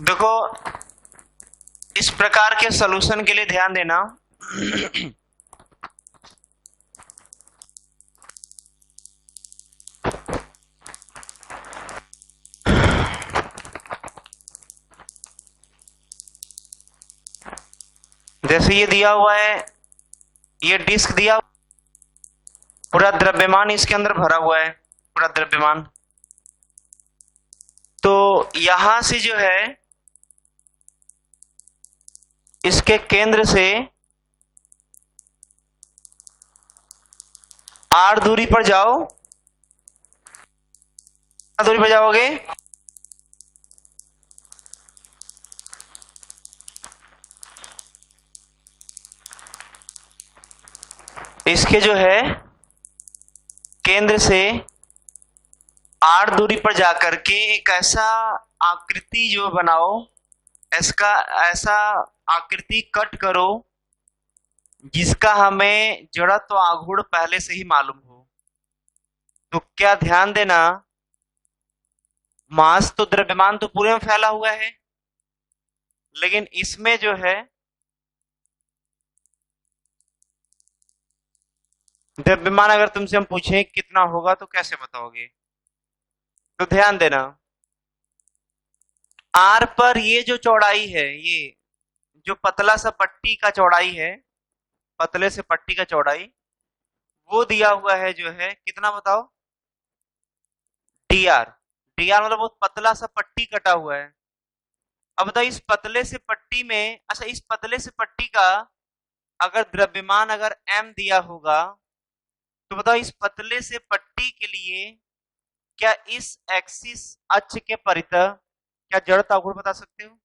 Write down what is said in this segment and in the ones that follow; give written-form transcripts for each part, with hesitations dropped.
देखो, इस प्रकार के सॉल्यूशन के लिए ध्यान देना। जैसे ये दिया हुआ है, ये डिस्क दिया, पूरा द्रव्यमान इसके अंदर भरा हुआ है, पूरा द्रव्यमान। तो यहां से जो है, इसके केंद्र से r दूरी पर जाओ। कितना दूरी पर जाओगे? इसके जो है केंद्र से r दूरी पर जाकर के एक ऐसा आकृति जो बनाओ, इसका ऐसा आकृति कट करो जिसका हमें जड़त्व आघूर्ण पहले से ही मालूम हो। तो क्या ध्यान देना, मास तो द्रव्यमान तो पूरे में फैला हुआ है, लेकिन इसमें जो है द्रव्यमान अगर तुमसे हम पूछें कितना होगा तो कैसे बताओगे? तो ध्यान देना, आर पर ये जो चौड़ाई है, ये जो पतला सा पट्टी का चौड़ाई है, पतले से पट्टी का चौड़ाई, वो दिया हुआ है जो है कितना बताओ? D R. डी आर मतलब बहुत पतला सा पट्टी कटा हुआ है। अब बताओ इस पतले से पट्टी में, अच्छा इस पतले से पट्टी का अगर द्रव्यमान अगर m दिया होगा, तो बताओ इस पतले से पट्टी के लिए क्या इस एक्सिस अक्ष के परितः क्या जड़त्व आघूर्ण बता सकते हो?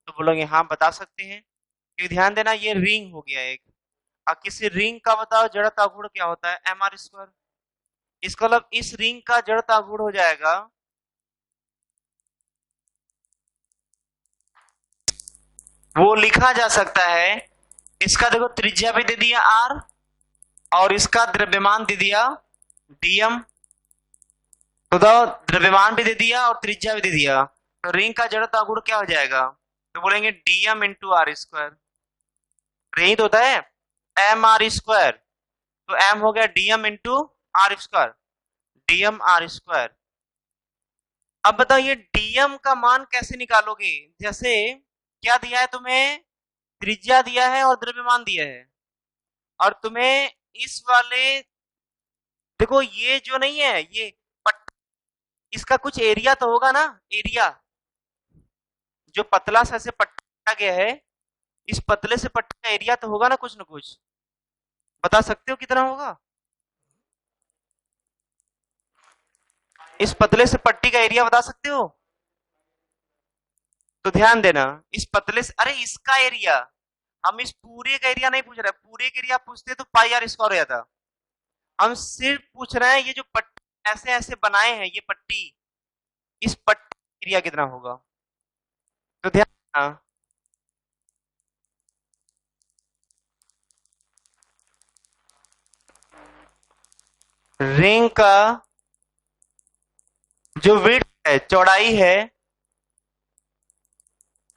तो बोलोगे हाँ बता सकते हैं, क्योंकि ध्यान देना ये रिंग हो गया एक। अब किसी रिंग का बताओ जड़त्व आघूर्ण क्या होता है? M R square. इसका मतलब इस रिंग का जड़त्व आघूर्ण हो जाएगा, वो लिखा जा सकता है, इसका देखो त्रिज्या भी दे दिया r और इसका द्रव्यमान दे दिया dm। तो द्रव्यमान भी दे दिया और त्रिज्या भी दे दिया, तो रिंग का जड़त्व आघूर्ण क्या हो जाएगा? तो बोलेंगे dm इंटू आर स्क्वायर। यही तो होता है एम आर स्क्वायर, तो m हो गया dm into R square, dm R square. अब बताओ ये dm का मान कैसे निकालोगे? जैसे क्या दिया है तुम्हें? त्रिज्या दिया है और द्रव्यमान दिया है, और तुम्हें इस वाले, देखो ये जो नहीं है ये पट, इसका कुछ एरिया तो होगा ना, एरिया जो पतला सा से पट्टा गया है, इस पतले से पट्टे का एरिया तो होगा ना कुछ ना कुछ। बता सकते हो कितना होगा? इस पतले से पट्टी का एरिया बता सकते हो? तो ध्यान देना, इस पतले से, अरे इसका एरिया, हम इस पूरे का एरिया नहीं पूछ रहे, पूरे का एरिया पूछते तो पाई आर स्क्वायर हो जाता। हम सिर्फ पूछ रहे हैं ये जो पट्टी ऐसे ऐसे बनाए हैं, ये पट्टी, इस पट्टी का एरिया कितना होगा? तो ध्यान देना, रिंग का जो विड्थ है, चौड़ाई है,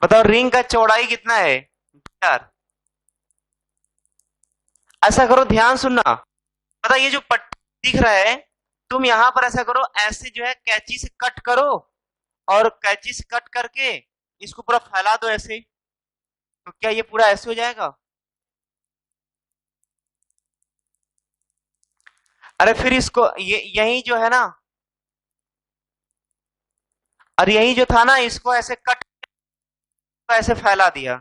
बताओ रिंग का चौड़ाई कितना है यार? ऐसा करो, ध्यान सुनना, पता ये जो पट्टी दिख रहा है, तुम यहां पर ऐसा करो, ऐसे जो है कैंची से कट करो, और कैंची से कट करके इसको पूरा फैला दो ऐसे, तो क्या ये पूरा ऐसे हो जाएगा? अरे फिर इसको ये यही जो है ना, और यही जो था ना, इसको ऐसे कट, ऐसे फैला दिया।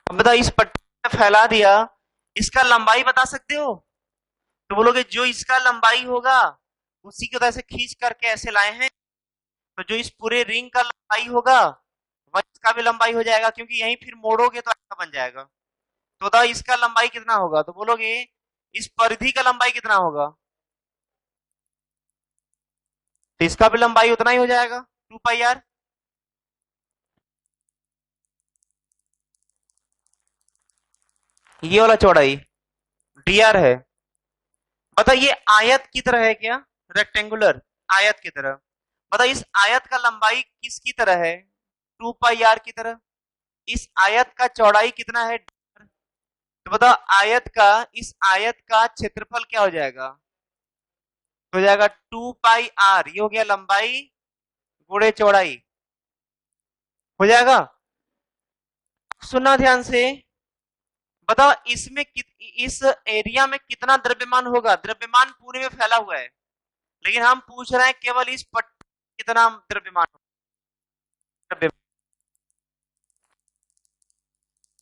अब बताओ इस पट्टी में फैला दिया, इसका लंबाई बता सकते हो? तो बोलोगे जो इसका लंबाई होगा उसी को तो ऐसे खींच करके ऐसे लाए हैं, तो जो इस पूरे रिंग का लंबाई होगा वह इसका भी लंबाई हो जाएगा, क्योंकि यहीं फिर मोड़ोगे तो ऐसा बन जाएगा। तो बताओ इसका लंबाई कितना होगा? तो बोलोगे इस परिधि का लंबाई कितना होगा? तो इसका भी लंबाई उतना ही हो जाएगा, 2 पाई आर। ये वाला चौड़ाई डी आर है। बताओ ये आयत की तरह है क्या? रेक्टेंगुलर आयत की तरह। बताओ इस आयत का लंबाई किसकी तरह है? 2 पाई r की तरह। इस आयत का चौड़ाई कितना है? तो बताओ इस आयत का क्षेत्रफल क्या हो जाएगा? हो जाएगा 2 पाई r, ये हो गया लंबाई गुणे चौड़ाई, हो जाएगा। सुनना ध्यान से, बताओ इस एरिया में कितना द्रव्यमान होगा? द्रव्यमान पूरे में फैला हुआ है, लेकिन हम पूछ रहे हैं केवल इस पट्टी कितना द्रव्यमान होगा,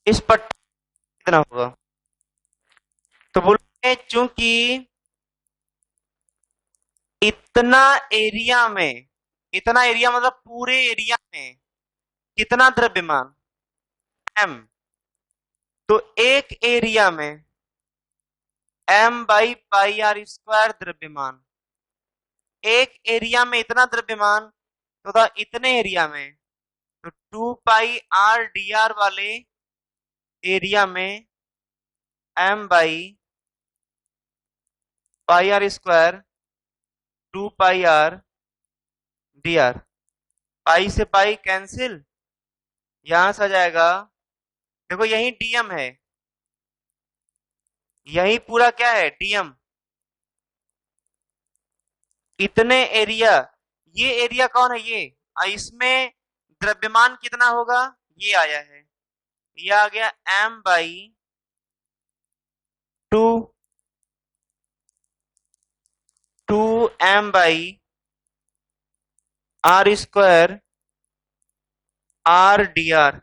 इस पट्टी कितना होगा? तो बोलते चूंकि इतना एरिया में, इतना एरिया मतलब पूरे एरिया में कितना द्रव्यमान? m। तो एक एरिया में m/πr² द्रव्यमान, एक एरिया में इतना द्रव्यमान, तो इतने एरिया में, तो 2 πr dr वाले एरिया में m/πr², 2 πr dr, पाई से पाई कैंसिल, यहां से आ जाएगा। देखो यही dm है, यही पूरा क्या है? dm। इतने एरिया, ये एरिया कौन है? ये इसमें द्रव्यमान कितना होगा? ये आया है, ये आ गया m/2, 2m/r² r/dr,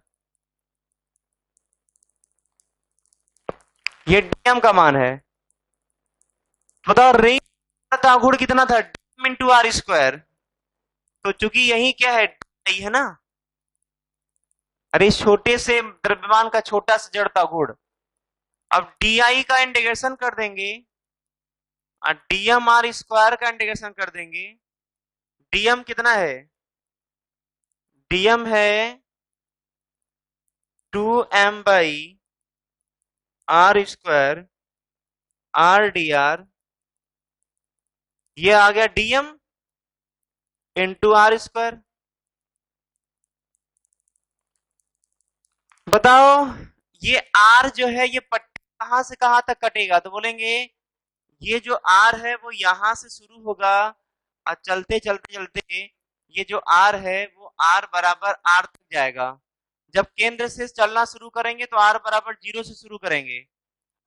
ये dm का मान है। बताओ रिंग का गुण कितना था? dm×r²। तो चूंकि यही क्या है, यही है ना, अरे इस छोटे से द्रव्यमान का छोटा सा जड़ता गुण। अब di का इंटीग्रेशन कर देंगे और dm/r² का इंटीग्रेशन कर देंगे। dm कितना है? dm है 2m/r² r/dr, ये आ गया dm×r²। बताओ ये r जो है, ये पट्टी कहां से कहां तक कटेगा? तो बोलेंगे ये जो r है वो यहां से शुरू होगा और चलते चलते चलते ये जो r है वो r बराबर r तक जाएगा। जब केंद्र से चलना शुरू करेंगे तो r बराबर 0 से शुरू करेंगे,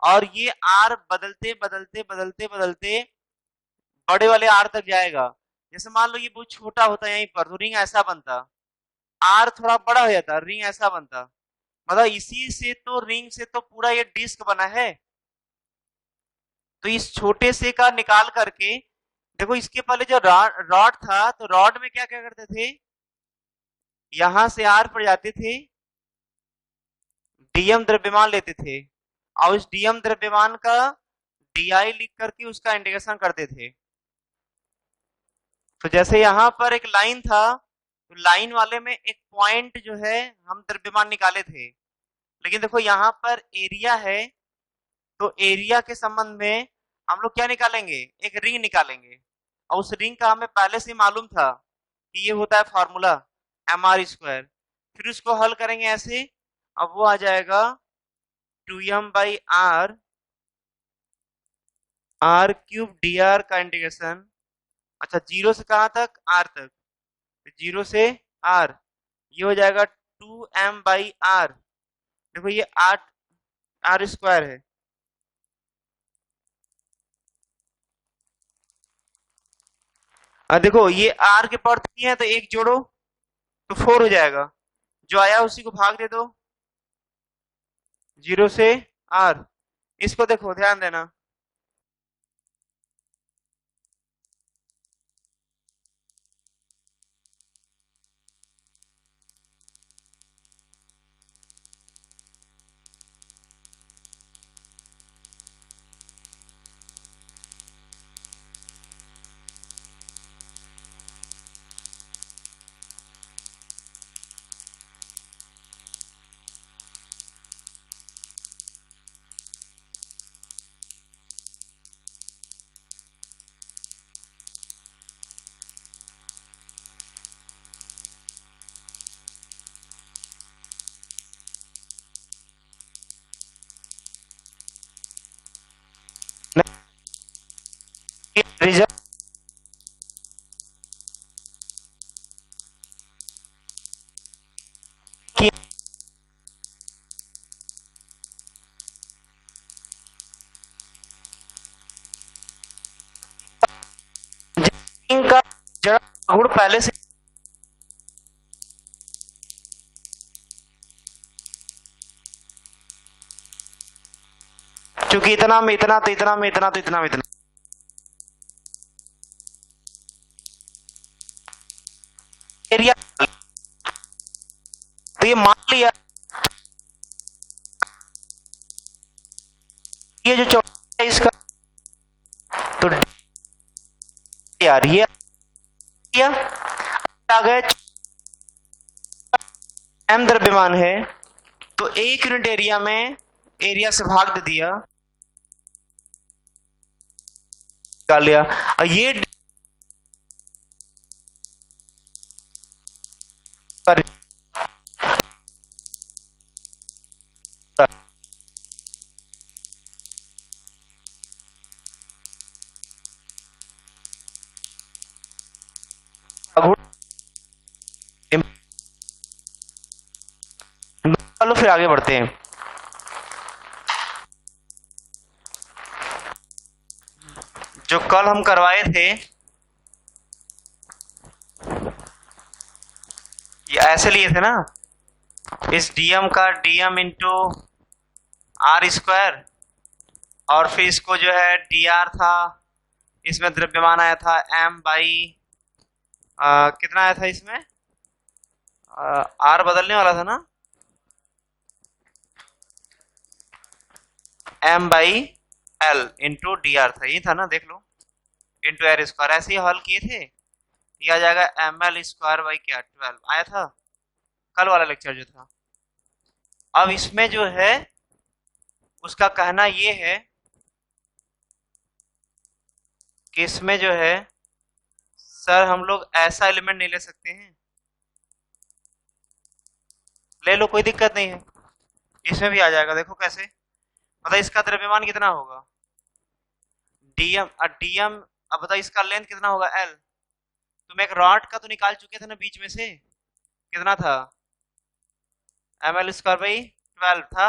और ये r बदलते बदलते बदलते बदलते बड़े वाले r तक जाएगा। जैसे मान लो ये बहुत छोटा होता है यहीं पर, तो रिंग ऐसा बनता, r थोड़ा बड़ा हो जाता, रिंग ऐसा बनता। मतलब इसी से तो, रिंग से तो पूरा ये डिस्क बना है। तो इस छोटे से का निकाल करके देखो, इसके पहले जो रॉड था, तो रॉड में क्या क्या करते थे? यहां से आर पर जाते थे, डीएम द्रव्यमान लेते थे, और उस डीएम द्रव्यमान का डीआई लिख करके उसका इंटीग्रेशन करते थे। तो जैसे यहां पर एक लाइन था, तो लाइन वाले में एक पॉइंट जो है हम द्रव्यमान निकाले थे, लेकिन देखो यहाँ पर एरिया है, तो एरिया के संबंध में हम लोग क्या निकालेंगे? एक रिंग निकालेंगे, और उस रिंग का हमें पहले से मालूम था कि ये होता है फॉर्मूला mr²। फिर उसको हल करेंगे ऐसे, अब वो आ जाएगा 2m/r r³ dr का इंटीग्रेशन। अच्छा 0 से कहां तक? r तक, 0 से r, ये हो जाएगा 2m/r। देखो ये r² है, देखो ये r के पावर 3 है, तो एक जोड़ो तो 4 हो जाएगा, जो आया उसी को भाग दे दो 0 से r। इसको देखो ध्यान देना, रिजल्ट की का जड़ा गुण पहले से क्योंकि इतना में इतना तो इतना में इतना तो इतना में इतना एरिया, तो ये मान लिया ये जो चौड़ा है इसका, तो यार ये आ गए एम द्रव्यमान है, तो एक यूनिट एरिया में एरिया से भाग दे दिया, निकाल लिया। और ये चलो फिर आगे बढ़ते हैं। जो कल हम करवाए थे ये ऐसे लिए थे ना, इस डीएम का डीएम इंटू आर स्क्वायर, और फिर इसको जो है डी आर था, इसमें द्रव्यमान आया था एम बाई कितना आया था इसमें, आर बदलने वाला था ना, M by L into D R था, ये था ना, देख लो, इंटू आर स्क्वायर, ऐसे ही हल किए थे। ये आ जाएगा एम एल स्क्वायर बाई क्या 12 आया था कल वाला लेक्चर जो था। अब इसमें जो है उसका कहना ये है कि इसमें जो है सर हम लोग ऐसा एलिमेंट नहीं ले सकते हैं, ले लो कोई दिक्कत नहीं है, इसमें भी आ जाएगा। देखो कैसे, मतलब इसका द्रव्यमान कितना होगा डीएम, डीएम, अब बता इसका लेंथ कितना होगा एल, तुम एक रॉड का तो निकाल चुके थे ना बीच में से, कितना था एम एल स्क्वायर बाई 12 था,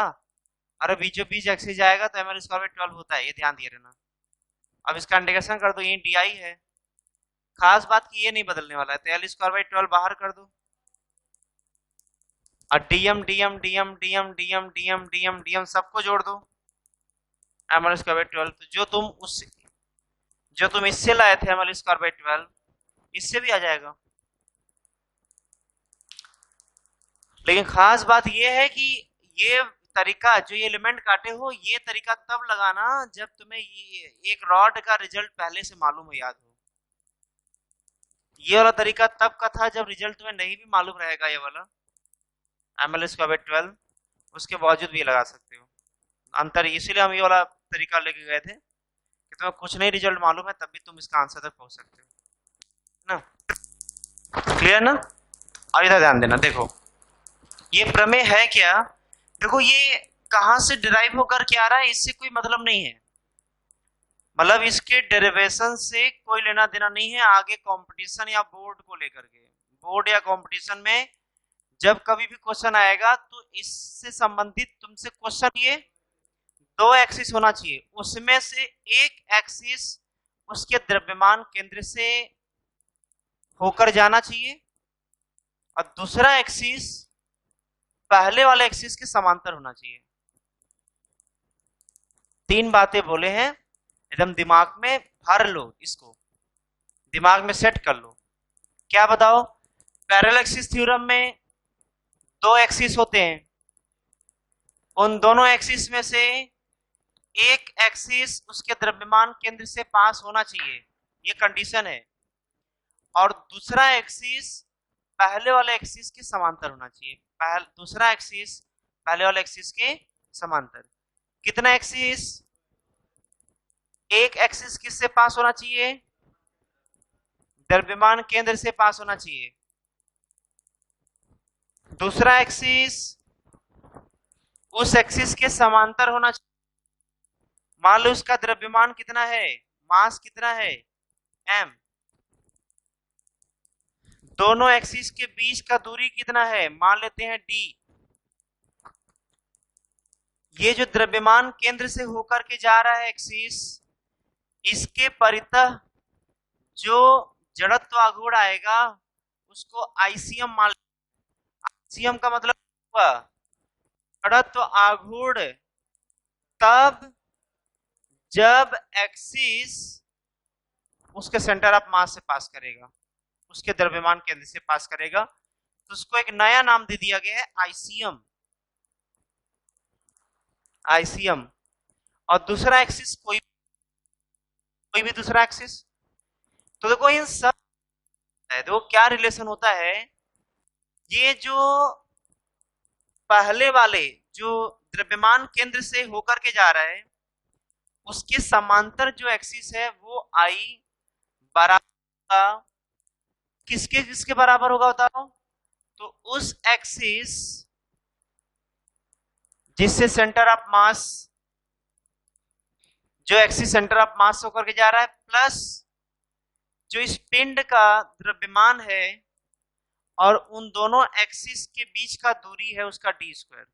अरे बीचों बीच एक्सिस जाएगा तो एम एल स्क्वायर बाई 12 होता है, ये ध्यान दिए रहना। अब इसका इंटीग्रेशन कर दो, ये डी आई है, खास बात की ये नहीं बदलने वाला है, तो एल स्क्वायर बाई 12 बाहर कर दो, और DM DM DM DM DM DM DM DM सबको जोड़ दो एम एल स्क्वायर बाई 12, तो जो तुम इससे लाए थे एम एल स्क्वायर बाई 12 इससे भी आ जाएगा। लेकिन खास बात ये है कि ये तरीका जो ये एलिमेंट काटे हो, ये तरीका तब लगाना जब तुम्हें ये एक रॉड का रिजल्ट पहले से मालूम हो, याद हो। ये वाला तरीका तब का था जब रिजल्ट तुम्हें नहीं भी मालूम रहेगा, ये वाला एम एल स्क्वायर बाई 12, उसके बावजूद भी लगा सकते हो। अंतर इसीलिए हम ये वाला तरीका लेके गए थे कि तुम्हें कुछ नहीं रिजल्ट मालूम है तब भी तुम इसका आंसर तक पहुंच सकते हो ना, क्लियर ना। अब इधर ध्यान देना, देखो ये प्रमेय है क्या, देखो ये कहां से डिराइव होकर क्या आ रहा है इससे कोई मतलब नहीं है, मतलब इसके डेरिवेशन से कोई लेना देना नहीं है। आगे कंपटीशन या बोर्ड को लेकर के, बोर्ड या कंपटीशन में जब कभी भी क्वेश्चन आएगा तो इससे संबंधित तुमसे क्वेश्चन ये 2 एक्सिस होना चाहिए, उसमें से एक एक्सिस उसके द्रव्यमान केंद्र से होकर जाना चाहिए और दूसरा एक्सिस पहले वाले एक्सिस के समांतर होना चाहिए। 3 बातें बोले हैं, एकदम दिमाग में भर लो, इसको दिमाग में सेट कर लो। क्या बताओ, पैरेलल एक्सिस थ्योरम में 2 एक्सिस होते हैं, उन दोनों एक्सिस में से एक एक्सिस उसके द्रव्यमान केंद्र से पास होना चाहिए, ये कंडीशन है, और दूसरा एक्सिस पहले वाले एक्सिस के समांतर होना चाहिए। दूसरा एक्सिस पहले वाले एक्सिस के समांतर। कितना एक्सिस, एक एक्सिस किससे पास होना चाहिए, द्रव्यमान केंद्र से पास होना चाहिए, दूसरा एक्सिस उस एक्सिस के समांतर होना चाहिए। मान लो उसका द्रव्यमान कितना है, मास कितना है m, दोनों एक्सिस के बीच का दूरी कितना है, मान लेते हैं d। ये जो द्रव्यमान केंद्र से होकर के जा रहा है एक्सिस, इसके परितः जो जड़त्व आघूर्ण आएगा उसको आईसीएम मान। आईसीएम का मतलब हुआ जड़त्व आघूर्ण तब जब एक्सिस उसके सेंटर ऑफ मास से पास करेगा, उसके द्रव्यमान केंद्र से पास करेगा, तो उसको एक नया नाम दे दिया गया है आईसीएम। आईसीएम। और दूसरा एक्सिस कोई भी दूसरा एक्सिस, तो देखो इन सब देखो क्या रिलेशन होता है। ये जो पहले वाले जो द्रव्यमान केंद्र से होकर के जा रहा है उसके समांतर जो एक्सिस है वो आई बराबर किसके किसके बराबर होगा बताओ, तो उस एक्सिस जिससे सेंटर ऑफ मास, जो एक्सिस सेंटर ऑफ मास होकर के जा रहा है, प्लस जो इस पिंड का द्रव्यमान है और उन दोनों एक्सिस के बीच का दूरी है उसका डी स्क्वायर।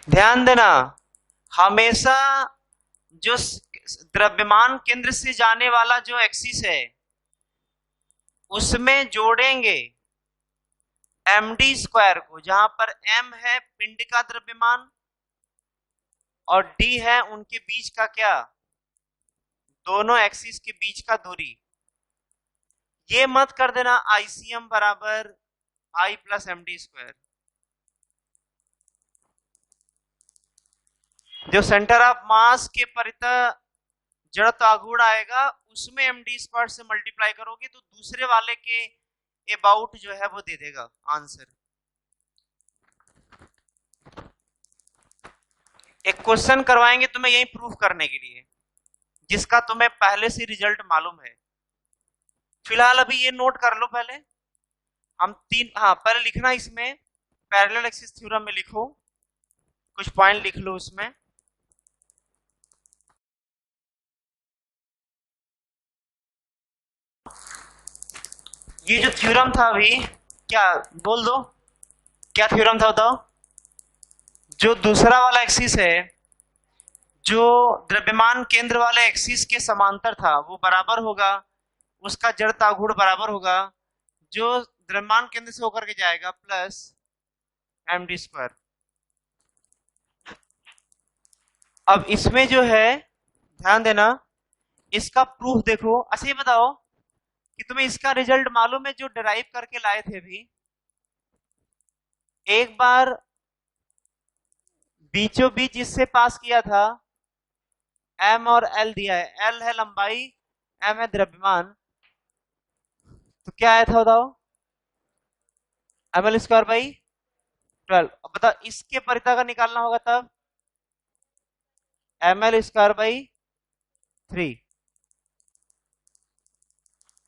ध्यान देना, हमेशा जो द्रव्यमान केंद्र से जाने वाला जो एक्सिस है उसमें जोड़ेंगे एम डी स्क्वायर को, जहां पर एम है पिंड का द्रव्यमान और डी है उनके बीच का क्या, दोनों एक्सिस के बीच का दूरी। ये मत कर देना आईसीएम बराबर आई प्लस एम डी स्क्वायर। जो सेंटर ऑफ मास के परितः जड़त्व आघूर्ण आएगा उसमें एम डी स्क्वायर से मल्टीप्लाई करोगे तो दूसरे वाले के अबाउट जो है वो दे देगा आंसर। एक क्वेश्चन करवाएंगे तुम्हें यही प्रूफ करने के लिए, जिसका तुम्हें पहले से रिजल्ट मालूम है। फिलहाल अभी ये नोट कर लो पहले, हम तीन, हाँ पहले लिखना इसमें पैरेलल एक्सिस थ्योरम में लिखो, कुछ पॉइंट लिख लो उसमें। ये जो थ्योरम था अभी, क्या बोल दो क्या थ्योरम था बताओ। जो दूसरा वाला एक्सिस है जो द्रव्यमान केंद्र वाले एक्सिस के समांतर था वो बराबर होगा, उसका जड़त्व आघूर्ण बराबर होगा जो द्रव्यमान केंद्र से होकर के जाएगा प्लस एम डी स्क्वायर। अब इसमें जो है ध्यान देना, इसका प्रूफ देखो। अच्छा ये बताओ कि तुम्हें इसका रिजल्ट मालूम है जो डिराइव करके लाए थे अभी, एक बार बीचों बीच इससे पास किया था, एम और एल दिया है, एल है लंबाई, एम है द्रव्यमान, तो क्या आया था बताओ, एम एल स्क्वायर बाई 12। अब बताओ इसके परिता का निकालना होगा तब M L square by 3।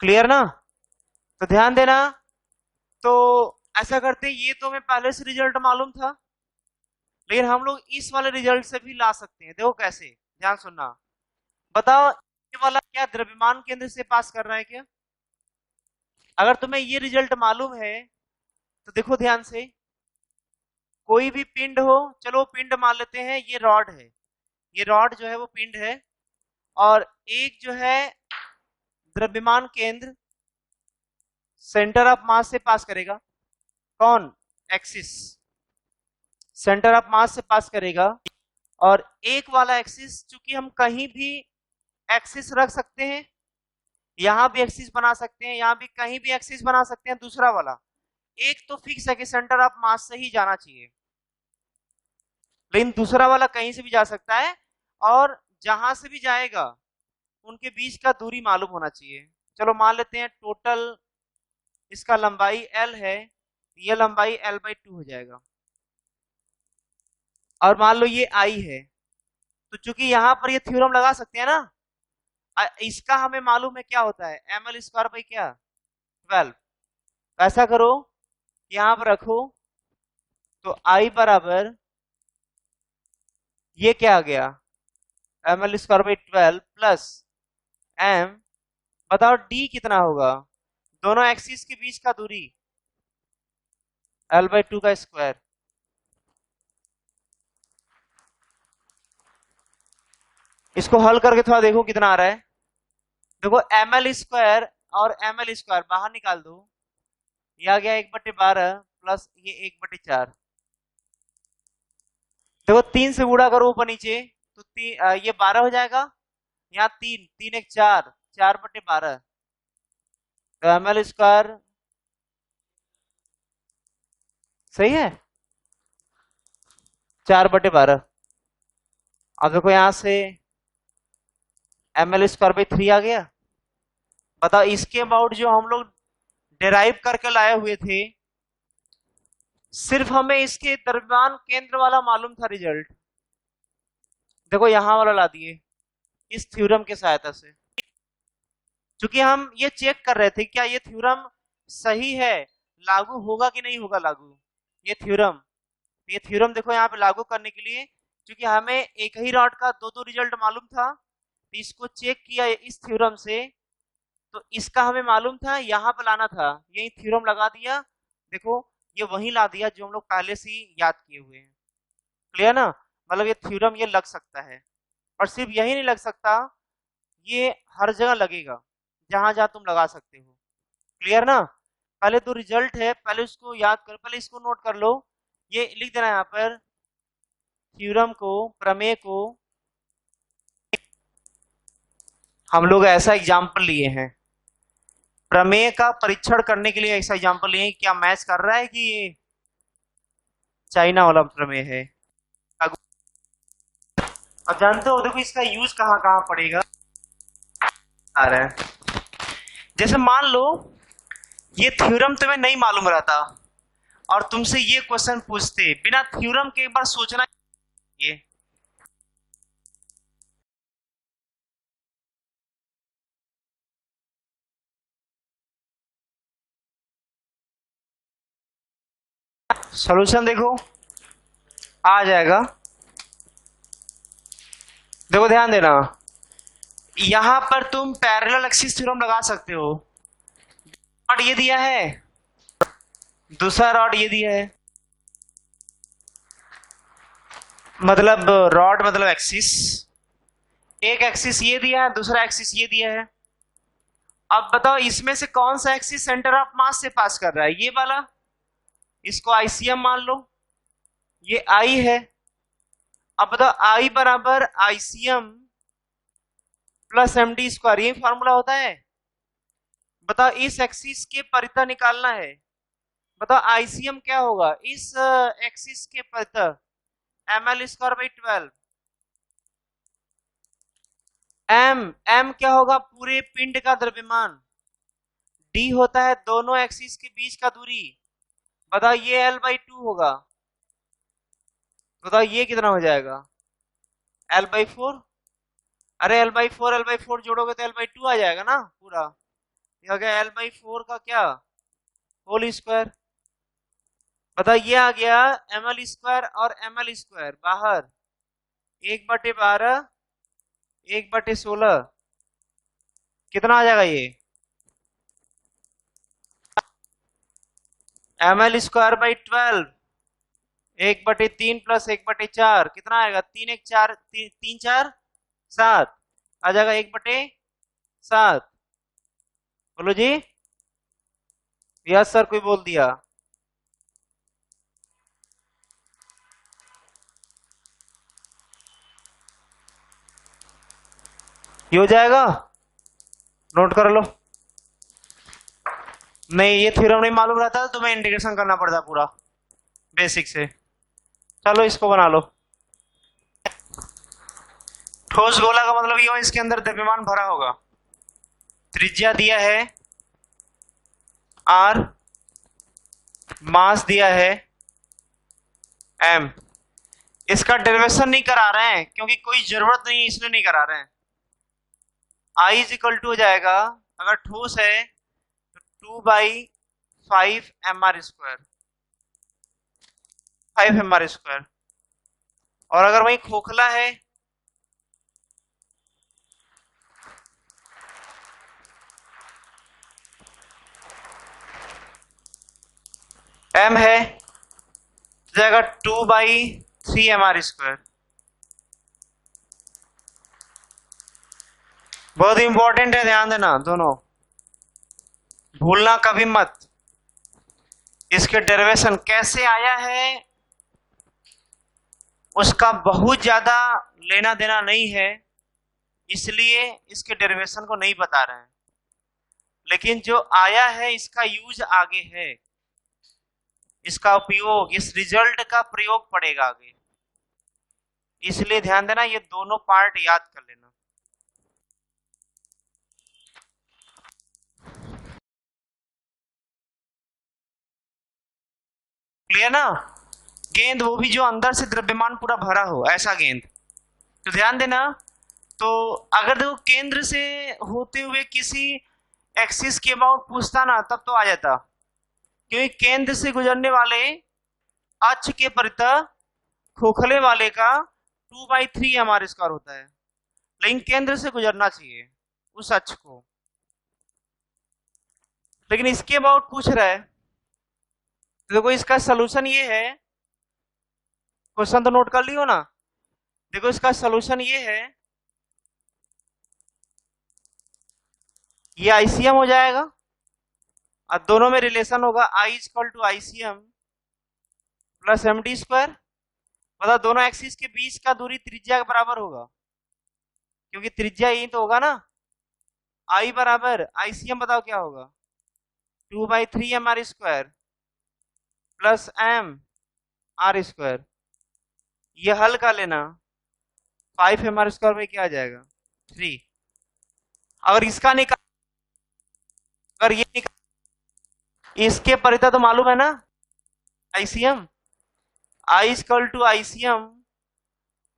Clear ना, तो ध्यान देना। तो ऐसा करते ये तो हमें पहले से रिजल्ट मालूम था, लेकिन हम लोग इस वाले रिजल्ट से भी ला सकते हैं। देखो कैसे, ध्यान सुनना। बताओ ये वाला क्या द्रव्यमान केंद्र से पास कर रहा है क्या? अगर तुम्हें ये रिजल्ट मालूम है तो देखो ध्यान से, कोई भी पिंड हो, चलो पिंड मान लेते हैं, ये रॉड है, ये रॉड जो है वो पिंड है, और एक जो है द्रव्यमान केंद्र सेंटर ऑफ मास से पास करेगा, कौन, एक्सिस सेंटर ऑफ मास से पास करेगा। और एक वाला एक्सिस, चूंकि हम कहीं भी एक्सिस रख सकते हैं, यहां भी एक्सिस बना सकते हैं, यहां भी कहीं भी एक्सिस बना सकते हैं, दूसरा वाला एक तो फिक्स है कि सेंटर ऑफ मास से ही जाना चाहिए, लेकिन दूसरा वाला कहीं से भी जा सकता है, और जहां से भी जाएगा उनके बीच का दूरी मालूम होना चाहिए। चलो मान लेते हैं टोटल इसका लंबाई l है, ये लंबाई l/2 हो जाएगा, और मान लो ये I है, तो चूंकि यहां पर ये थ्योरम लगा सकते हैं ना, इसका हमें मालूम है क्या होता है, ml स्क्वायर बाई क्या 12। ऐसा करो यहां पर रखो, तो I बराबर ये क्या आ गया, ml² / 12 प्लस m, बताओ d कितना होगा, दोनों एक्सिस के बीच का दूरी l/2 का स्क्वायर। इसको हल करके थोड़ा देखो कितना आ रहा है। देखो ml² और ml² बाहर निकाल दो, ये आ गया 1/12 प्लस ये 1/4। देखो 3 से गुणा करो ऊपर नीचे तो ये 12 हो जाएगा, यहाँ 3 3 1 4, 4/12, तो ml² सही है 4/12। अब देखो यहाँ से ml²/3 आ गया। बताओ इसके अबाउट जो हम लोग डेराइव करके लाए हुए थे, सिर्फ हमें इसके द्रव्यमान केंद्र वाला मालूम था रिजल्ट, देखो यहां वाला ला दिए इस थ्योरम के सहायता से। क्योंकि हम ये चेक कर रहे थे क्या ये थ्योरम सही है, लागू होगा कि नहीं होगा लागू, ये थ्योरम देखो यहाँ पे लागू करने के लिए, क्योंकि हमें एक ही रॉड का दो दो रिजल्ट मालूम था, तो इसको चेक किया इस थ्योरम से, तो इसका हमें मालूम था यहाँ पे लाना था, यही थ्योरम लगा दिया, देखो ये वही ला दिया जो हम लोग पहले से ही याद किए हुए हैं। क्लियर ना, मतलब ये थ्योरम ये लग सकता है, और सिर्फ यही नहीं लग सकता, ये हर जगह लगेगा जहां जहां तुम लगा सकते हो। क्लियर ना, पहले तो रिजल्ट है, पहले उसको याद कर, पहले इसको नोट कर लो, ये लिख देना यहाँ पर, थ्योरम को, प्रमेय को हम लोग ऐसा एग्जाम्पल लिए हैं, प्रमेय का परीक्षण करने के लिए ऐसा एग्जाम्पल लिए, क्या मैच कर रहा है कि ये चाइना वाला प्रमेय है। अब जानते हो देखो इसका यूज कहाँ कहाँ पड़ेगा आ रहा है। जैसे मान लो ये थ्योरम तुम्हें नहीं मालूम रहता और तुमसे ये क्वेश्चन पूछते, बिना थ्योरम के एक बार सोचना, ये सॉल्यूशन देखो आ जाएगा। देखो ध्यान देना, यहां पर तुम पैरेलल एक्सिस थ्योरम लगा सकते हो, रॉड ये दिया है, दूसरा रॉड ये दिया है, मतलब रॉड मतलब एक्सिस, एक एक्सिस ये दिया है, दूसरा एक्सिस ये दिया है। अब बताओ इसमें से कौन सा एक्सिस सेंटर ऑफ मास से पास कर रहा है, ये वाला, इसको आईसीएम मान लो, ये आई है। अब बताओ आई बराबर आईसीएम प्लस md², ये फॉर्मूला होता है। बताओ इस एक्सिस के परितः निकालना है, बताओ आईसीएम क्या होगा इस एक्सिस के परितः, ml²/12, m क्या होगा पूरे पिंड का द्रव्यमान, d होता है दोनों एक्सिस के बीच का दूरी, बताओ ये l/2 होगा, बताओ ये कितना हो जाएगा l/4, अरे l/4 जोड़ोगे तो l/2 आ जाएगा ना पूरा, ये आ गया l/4 का क्या होल स्क्वायर। बताओ ये आ गया ml² और ml² बाहर 1/12 1/16, कितना आ जाएगा ये ml²/12 1/3 प्लस 1/4, कितना आएगा 3 1 4 3 4 7 आ जाएगा 1/7। बोलो जी, यस सर कोई बोल दिया, ये हो जाएगा, नोट कर लो। नहीं ये थ्योरम नहीं मालूम रहता तो तुम्हें इंटीग्रेशन करना पड़ता पूरा बेसिक से। चलो इसको बना लो, ठोस गोला का मतलब ये हो इसके अंदर द्रव्यमान भरा होगा, त्रिज्या दिया है r, मास दिया है m, इसका डेरिवेशन नहीं करा रहे हैं क्योंकि कोई जरूरत नहीं इसलिए नहीं करा रहे हैं। I = हो जाएगा, अगर ठोस है तो 2/5 mr², 5 mr²। और अगर वही खोखला है m है तो जाएगा 2/3 mr²। बहुत इंपॉर्टेंट है, ध्यान देना दोनों, भूलना कभी मत। इसके डेरिवेशन कैसे आया है उसका बहुत ज्यादा लेना देना नहीं है, इसलिए इसके डेरिवेशन को नहीं बता रहे हैं, लेकिन जो आया है इसका यूज आगे है, इसका उपयोग, इस रिजल्ट का प्रयोग पड़ेगा आगे, इसलिए ध्यान देना, ये दोनों पार्ट याद कर लेना। क्लियर ना? गेंद, वो भी जो अंदर से द्रव्यमान पूरा भरा हो, ऐसा गेंद। तो ध्यान देना, तो अगर देखो केंद्र से होते हुए किसी एक्सिस के अबाउट पूछता ना, तब तो आ जाता, क्योंकि केंद्र से गुजरने वाले अक्ष के परितः खोखले वाले का 2/3 mr² होता है, लेकिन केंद्र से गुजरना चाहिए उस अक्ष को, लेकिन इसके अबाउट पूछ रहा है। तो देखो इसका सोल्यूशन ये है, क्वेश्चन तो नोट कर लियो ना। देखो इसका सोल्यूशन ये है, ये आईसीएम हो जाएगा और दोनों में रिलेशन होगा I=ICM प्लस md²। मतलब दोनों एक्सिस के बीच का दूरी त्रिज्या के बराबर होगा, क्योंकि त्रिज्या यही तो होगा ना। I बराबर ICM, बताओ क्या होगा, 2/3 mr² प्लस mr²। ये हल कर लेना, 5 mr² में क्या आ जाएगा, 3। अगर इसका निकाल, अगर ये निकाल, इसके परिता तो मालूम है ना, ICM, I=ICM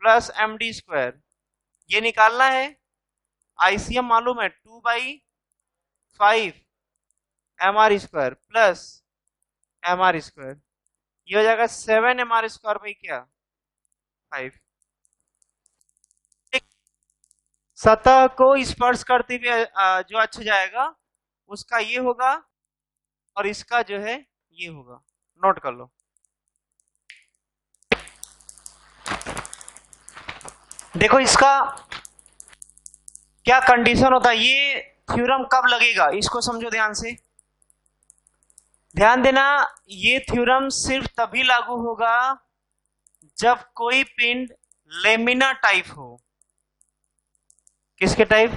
प्लस md²। ये निकालना है, ICM मालूम है 2/5 mr² प्लस mr², ये हो जाएगा 7 mr² भाई क्या 5। सतह को स्पर्श करते हुए जो अक्ष जाएगा उसका ये होगा, और इसका जो है ये होगा, नोट कर लो। देखो इसका क्या कंडीशन होता है, ये थ्योरम कब लगेगा इसको समझो ध्यान से। ध्यान देना, ये थ्योरम सिर्फ तभी लागू होगा जब कोई पिंड लेमिना टाइप हो। किसके टाइप,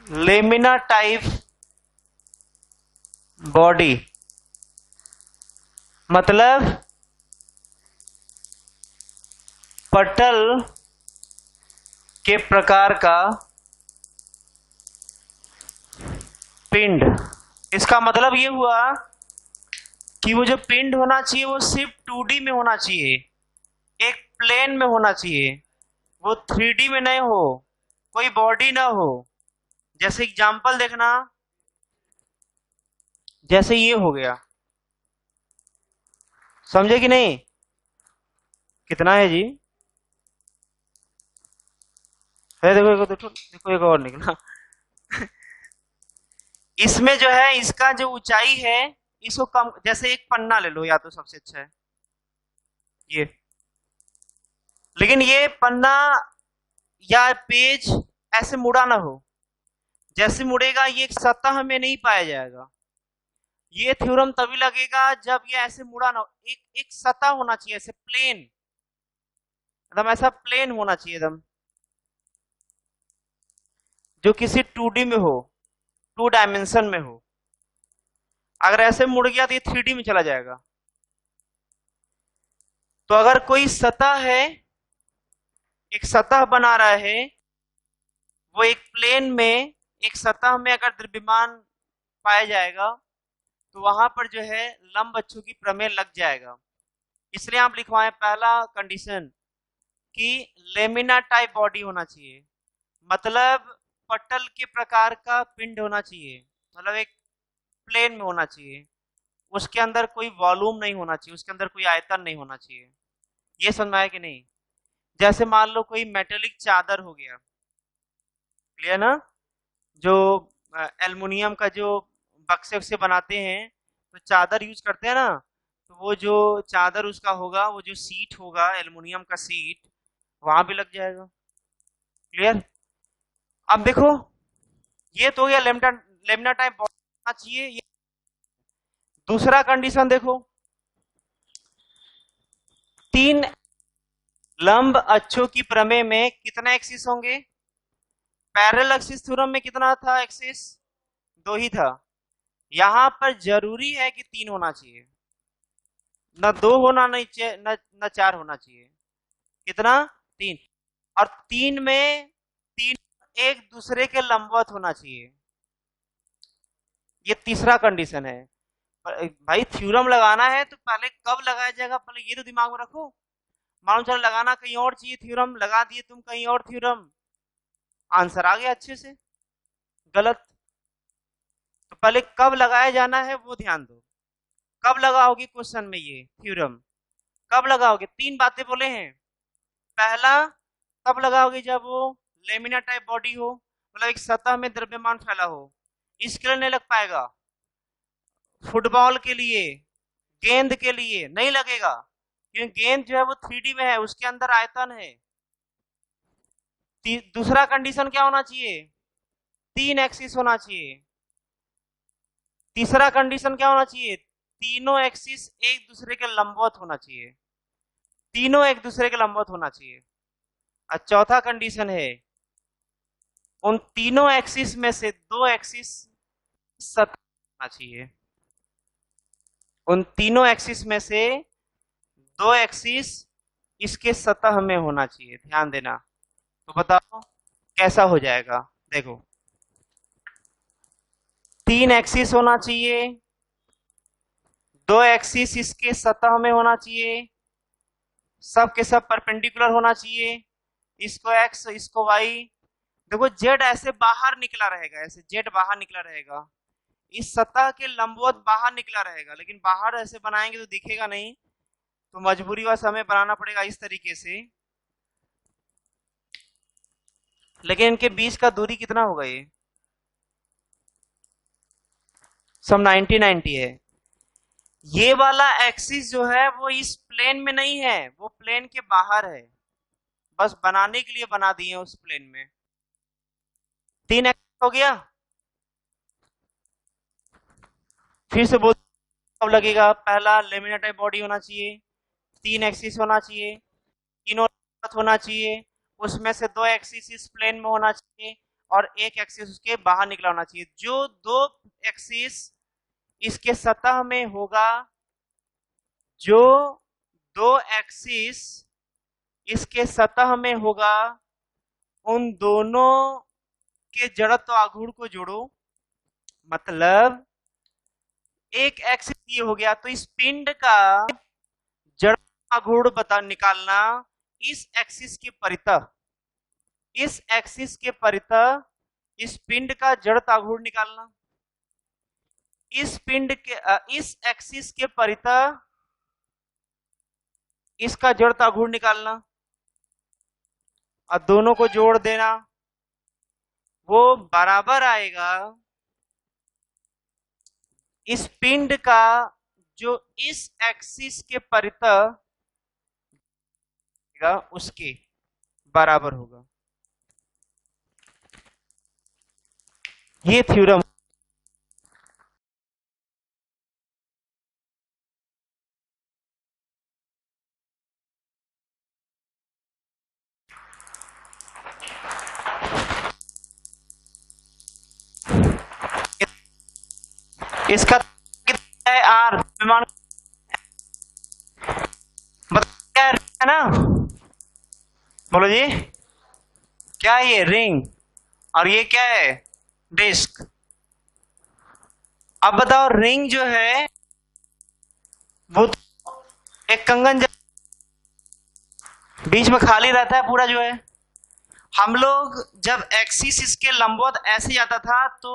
लेमिना टाइप बॉडी, मतलब पटल के प्रकार का पिंड। इसका मतलब ये हुआ कि वो जो पिंड होना चाहिए वो सिर्फ 2D में होना चाहिए, एक प्लेन में होना चाहिए, वो 3D में नहीं हो, कोई बॉडी ना हो। जैसे एग्जांपल देखना, जैसे ये हो गया, समझे कि नहीं, कितना है जी, है देखो देखो देखो एक और निकला इसमें जो है इसका जो ऊंचाई है इसको कम, जैसे एक पन्ना ले लो या तो सबसे अच्छा है ये, लेकिन ये पन्ना या पेज ऐसे मुड़ा ना हो, जैसे मुड़ेगा ये एक सतह में नहीं पाया जाएगा। ये थ्योरम तभी लगेगा जब ये ऐसे मुड़ा ना हो, एक सतह होना चाहिए, ऐसे प्लेन, एकदम ऐसा प्लेन होना चाहिए एकदम, जो किसी 2D में हो, 2 डायमेंशन में हो। अगर ऐसे मुड़ गया तो ये 3D में चला जाएगा। तो अगर कोई सतह है, एक सतह बना रहा है, वो एक प्लेन में, एक सतह में अगर द्रव्यमान पाया जाएगा तो वहां पर जो है लंब अक्षों की प्रमेय लग जाएगा। इसलिए आप लिखवाएं पहला कंडीशन कि लेमिना टाइप बॉडी होना चाहिए, मतलब पटल के प्रकार का पिंड होना चाहिए, मतलब एक प्लेन में होना चाहिए। उसके अंदर कोई वॉल्यूम नहीं होना चाहिए, उसके अंदर कोई आयतन नहीं होना चाहिए। ये समझ में आया कि नहीं? जैसे मान लो कोई मेटेलिक चादर हो गया, क्लियर ना? जो एल्युमिनियम का जो बक्से वक्से बनाते हैं, तो चादर यूज करते हैं ना, तो वो जो चादर उसका होगा, वो जो सीट होगा एल्युमिनियम का सीट, वहां भी लग जाएगा। क्लियर? अब देखो, ये तो हो गया लेमना लेमना टाइप होना चाहिए। ये दूसरा कंडीशन देखो, 3 लंब अक्षों की प्रमेय में कितना एक्सिस होंगे? पैरेलल एक्सिस थ्योरम में कितना था एक्सिस? 2 ही था। यहां पर जरूरी है कि 3 होना चाहिए, न 2 होना नहीं चाहिए, न 4 होना चाहिए। कितना? 3। और 3 में 3 एक दूसरे के लंबवत होना चाहिए। ये तीसरा कंडीशन है। भाई थ्योरम लगाना है तो पहले कब लगाया जाएगा, पहले ये तो दिमाग में रखो। मालूम चला लगाना कहीं और चाहिए, थ्योरम लगा दिए तुम कहीं और, थ्योरम आंसर आ गया अच्छे से, गलत। तो पहले कब लगाया जाना है वो ध्यान दो। कब लगाओगे क्वेश्चन में ये थ्योरम? कब लगाओगे? 3 बातें बोले हैं। पहला, तब लगाओगे जब वो लेमिना टाइप बॉडी हो, मतलब एक सतह में द्रव्यमान फैला हो। इसके लिए नहीं लग पाएगा। फुटबॉल के लिए, गेंद के लिए नहीं लगेगा, क्योंकि गेंद जो है वो 3D में है, उसके अंदर आयतन है। दूसरा कंडीशन क्या होना चाहिए? 3 एक्सिस होना चाहिए। तीसरा कंडीशन क्या होना चाहिए? तीनों एक्सिस एक दूसरे के लंबवत होना चाहिए। तीनों एक दूसरे के लंबवत होना चाहिए। और चौथा कंडीशन है, उन तीनों एक्सिस में से 2 एक्सिस सतह होना चाहिए। उन तीनों एक्सिस में से 2 एक्सिस इसके सतह में होना चाहिए। ध्यान देना। तो बताओ कैसा हो जाएगा? देखो, 3 एक्सिस होना चाहिए, 2 एक्सिस इसके सतह में होना चाहिए, सब के सब परपेंडिकुलर होना चाहिए, इसको एक्स इसको वाई। देखो जेड ऐसे बाहर निकला रहेगा, ऐसे जेड बाहर निकला रहेगा, इस सतह के लंबवत बाहर निकला रहेगा, लेकिन बाहर ऐसे बनाएंगे तो दिखेगा नहीं, तो मजबूरीवश हमें बनाना पड़ेगा इस तरीके से। लेकिन इनके बीच का दूरी कितना होगा? ये सब 90-90 है। ये वाला एक्सिस जो है वो इस प्लेन में नहीं है, वो प्लेन के बाहर है, बस बनाने के लिए बना दिए उस प्लेन में। 3 एक्सिस हो गया। फिर से बोल, कब लगेगा? पहला लेमिना टाइप बॉडी होना चाहिए, 3 एक्सिस होना चाहिए, तीनों होना चाहिए, उसमें से 2 एक्सिस इस प्लेन में होना चाहिए और 1 एक्सिस उसके बाहर निकला होना चाहिए। जो 2 एक्सिस इसके सतह में होगा, जो 2 एक्सिस इसके सतह में होगा, उन दोनों के जड़त्व आघूर्ण को जोड़ो। मतलब एक एक्सिस ये हो गया, तो इस पिंड का जड़त्व आघूर्ण बता निकालना इस एक्सिस के परितः, इस एक्सिस के परितः इस पिंड का जड़त्व आघूर्ण निकालना, इस पिंड के इस एक्सिस के परितः इसका जड़त्व आघूर्ण निकालना और दोनों को जोड़ देना, वो बराबर आएगा इस पिंड का जो इस एक्सिस के परितः उसके बराबर होगा। ये थ्योरम इसका कितना है? आर विमान क्या है ना? बोलो जी, क्या है ये? रिंग। और ये क्या है? डिस्क। अब बताओ, रिंग जो है वो एक कंगन बीच में खाली रहता है पूरा जो है। हम लोग जब एक्सिस इसके लंबवत ऐसे जाता था तो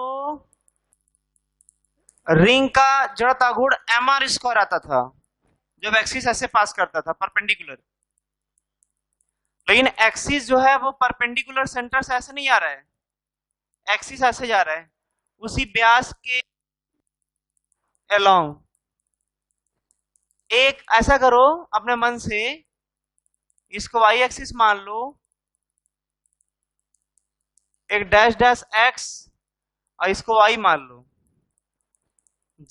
रिंग का जड़ता गुण mr² आता था जब एक्सिस ऐसे पास करता था परपेंडिकुलर, लेकिन एक्सिस जो है वो परपेंडिकुलर सेंटर से ऐसे नहीं आ रहा है, एक्सिस ऐसे जा रहा है उसी व्यास के अलोंग। एक ऐसा करो अपने मन से, इसको वाई एक्सिस मान लो, एक डैश डैश एक्स और इसको वाई मान लो।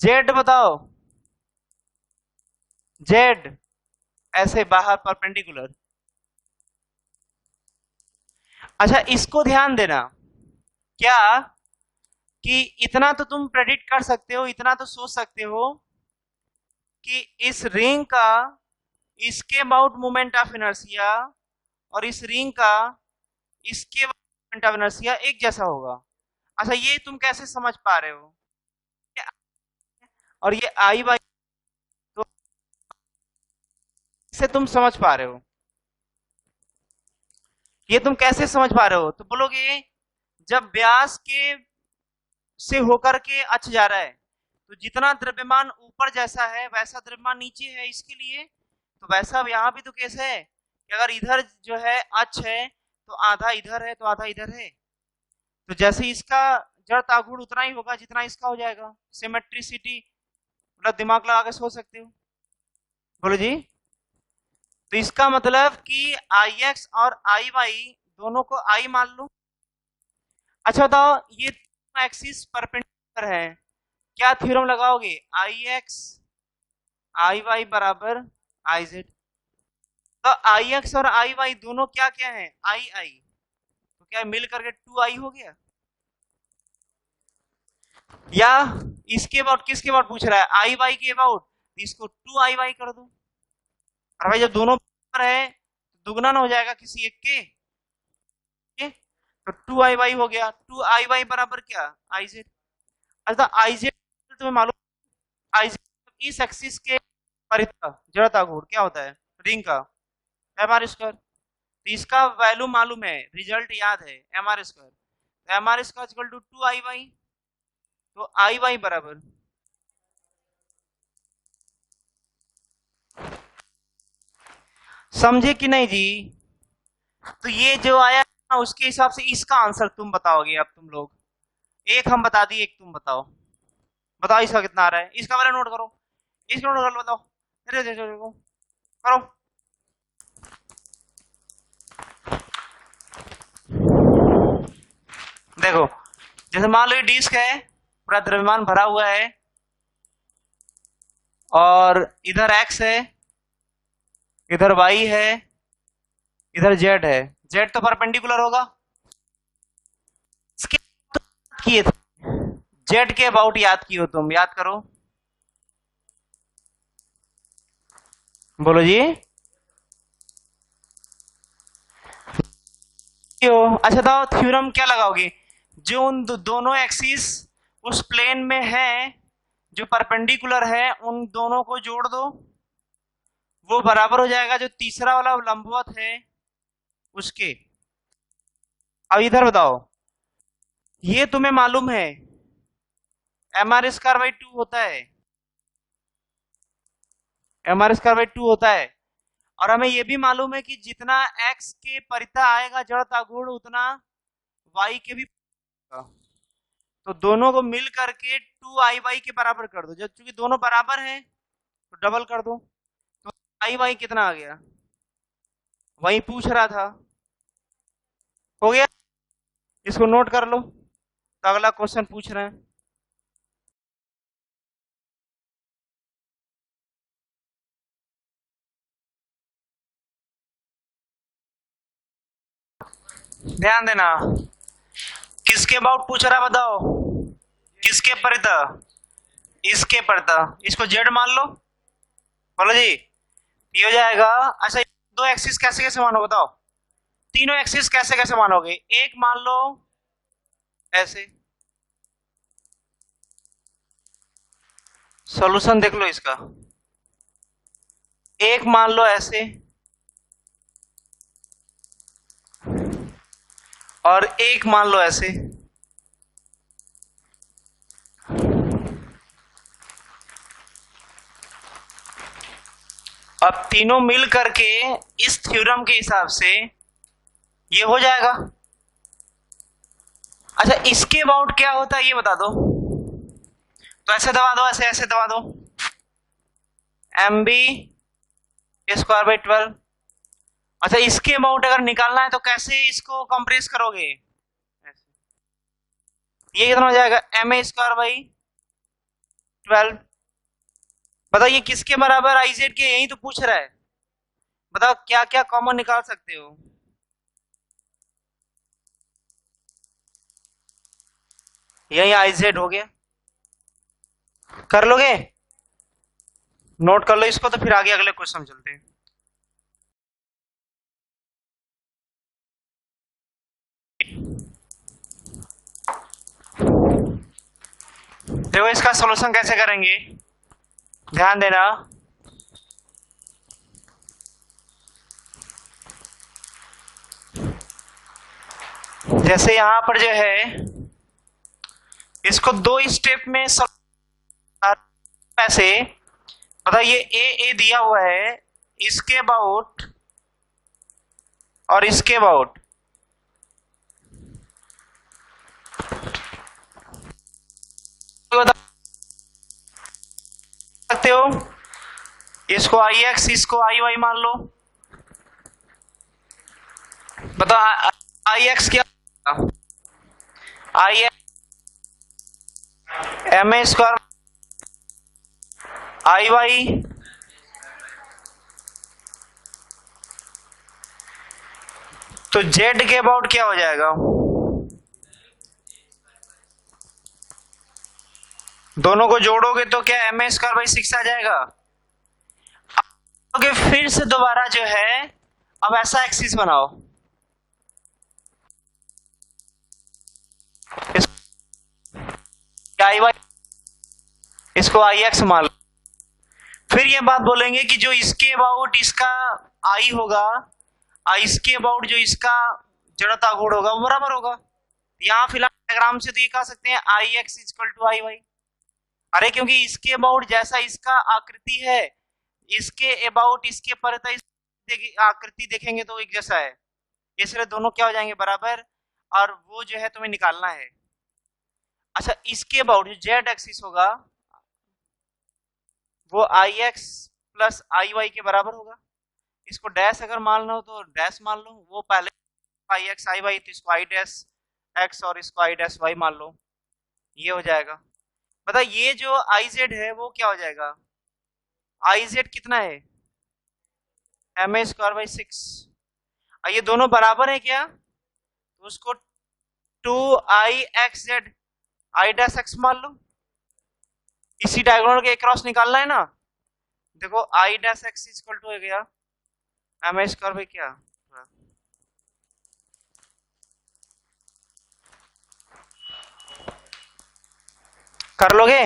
जेड बताओ, जेड ऐसे बाहर परपेंडिकुलर। अच्छा इसको ध्यान देना, क्या कि इतना तो तुम प्रेडिक्ट कर सकते हो, इतना तो सोच सकते हो कि इस रिंग का इसके अबाउट मोमेंट ऑफ इनर्शिया और इस रिंग का इसके मोमेंट ऑफ इनर्शिया एक जैसा होगा। अच्छा ये तुम कैसे समझ पा रहे हो? और ये आई बाई, तो इसे तुम समझ पा रहे हो, ये तुम कैसे समझ पा रहे हो? तो बोलोगे जब व्यास के से होकर के अक्ष जा रहा है तो जितना द्रव्यमान ऊपर जैसा है वैसा द्रव्यमान नीचे है, इसके लिए तो वैसा यहाँ भी तो केस है कि अगर इधर जो है अक्ष है तो आधा इधर है तो आधा इधर है, तो जैसे इसका जड़ तागुड़ उतना ही होगा जितना इसका हो जाएगा। सिमेट्रिसिटी मतलब दिमाग लगा के सोच सकते हो। बोलो जी। तो इसका मतलब कि आई एक्स और आई वाई दोनों को आई मान लो। अच्छा बताओ ये एक्सिस परपेंडिकुलर है, क्या थ्योरम लगाओगे? आई एक्स आई वाई बराबर आई जेड। तो आई एक्स और आई वाई दोनों क्या क्या है? आई आई, तो क्या मिल करके 2i हो गया? या इसके अबाउट किसके अबाउट पूछ रहा है? आई वाई के अबाउट, इसको 2i y कर दो। और भाई जब दोनों बराबर है तो दुगना ना हो जाएगा किसी एक के, तो 2i y हो गया। 2i y बराबर क्या? I Z. अच्छा आई जेड तुम्हें मालूम, आई जेड इस एक्सिस के परितः जड़ता गुण क्या होता है रिंग का? mr²। तो इसका वैल्यू मालूम है, रिजल्ट याद है mr², तो mr² equal to 2i y, तो आई वाई बराबर समझे कि नहीं जी? तो ये जो आया ना उसके हिसाब से इसका आंसर तुम बताओगे। अब तुम लोग, एक हम बता दिए, एक तुम बताओ। बताओ इसका कितना आ रहा है, इसका वाला नोट करो, इसका नोट कर लो, बताओ करो। देखो जैसे मान लो ये डिस्क है, पूरा द्रव्यमान भरा हुआ है और इधर एक्स है, इधर वाई है, इधर जेड है। जेड तो परपेंडिकुलर होगा, इसके किए थे जेड के अबाउट, याद किए हो तुम? याद करो, बोलो जी। अच्छा तो थ्योरम क्या लगाओगे? जो उन दोनों एक्सिस उस प्लेन में है जो परपेंडिकुलर है उन दोनों को जोड़ दो, वो बराबर हो जाएगा जो तीसरा वाला लंबवत है उसके। अब इधर बताओ, ये तुम्हें मालूम है mr² होता है, mr² होता है, और हमें ये भी मालूम है कि जितना x के परितः आएगा जड़ता गुण उतना y के भी, तो दोनों को मिल करके 2i y के बराबर कर दो। जब चूंकि दोनों बराबर हैं तो डबल कर दो, तो i y कितना आ गया? वही पूछ रहा था, हो गया। इसको नोट कर लो, तो अगला क्वेश्चन पूछ रहे हैं। ध्यान देना, किसके अबाउट पूछ रहा है बताओ? किसके परितः? इसके परितः। इसको जेड मान लो, बोलो जी, ये हो जाएगा। अच्छा दो एक्सिस कैसे कैसे मानो बताओ? तीनों एक्सिस कैसे कैसे मानोगे? एक मान लो ऐसे, सॉल्यूशन देख लो इसका। एक मान लो ऐसे और एक मान लो ऐसे। अब तीनों मिल करके इस थ्योरम के हिसाब से ये हो जाएगा। अच्छा, इसके अबाउट क्या होता है ये बता दो। तो ऐसे दबा दो, ऐसे ऐसे दबा दो, एम बी स्क्वायर बाई 12। अच्छा, इसके अबाउट अगर निकालना है तो कैसे इसको कंप्रेस करोगे? ये कितना हो जाएगा? M A square by 12। बताओ ये किसके बराबर आई जेड के, यही तो पूछ रहा है। बताओ क्या क्या कॉमन निकाल सकते हो। यही आई जेड हो गया। कर लोगे? नोट कर लो इसको, तो फिर आगे अगले क्वेश्चन चलते हैं। देखो इसका सॉल्यूशन कैसे करेंगे, ध्यान देना। जैसे यहां पर जो है इसको दो स्टेप में ऐसे, मतलब ये ए दिया हुआ है, इसके अबाउट और इसके अबाउट। सकते हो इसको आई एक्स, इसको आई वाई मान लो। बताओ आई एक्स क्या, I M A square I Y, तो जेड के अबाउट क्या हो जाएगा? दोनों को जोड़ोगे तो क्या एम ए स्क्वायर बाई 6 आ जाएगा। ओके, फिर से दोबारा जो है अब ऐसा एक्सिस बनाओ, आई वाई, इसको आई एक्स मान लो। फिर ये बात बोलेंगे कि जो इसके अबाउट इसका आई होगा, इसके अबाउट जो इसका जड़ता गुण होगा वो बराबर होगा। यहाँ फिलहाल डायग्राम से तो ये कह सकते हैं I X equal to I Y. अरे क्योंकि इसके अबाउट जैसा इसका आकृति है, इसके अबाउट इसके परता आकृति देखेंगे तो एक जैसा है, इसलिए दोनों क्या हो जाएंगे? बराबर। और वो जो है तुम्हें निकालना है। अच्छा, इसके अबाउट जो जेड एक्सिस होगा वो आई एक्स प्लस आई वाई के बराबर होगा। इसको डैश अगर मान लो तो डैश मान लो, वो पहले आई एक्स आई वाई, तो इसको आई डैश एक्स और इसको आई डैश वाई मान लो, ये हो जाएगा। पता ये जो आई जेड है वो क्या हो जाएगा? आई जेड कितना है? M A square by 6। ये दोनों बराबर है क्या? तो उसको 2 I X Z I dash X मान लो। इसी डायगोनल के क्रॉस निकालना है ना। देखो I dash X equal to हो गया एम ए स्क्वायर बाई क्या, कर लोगे?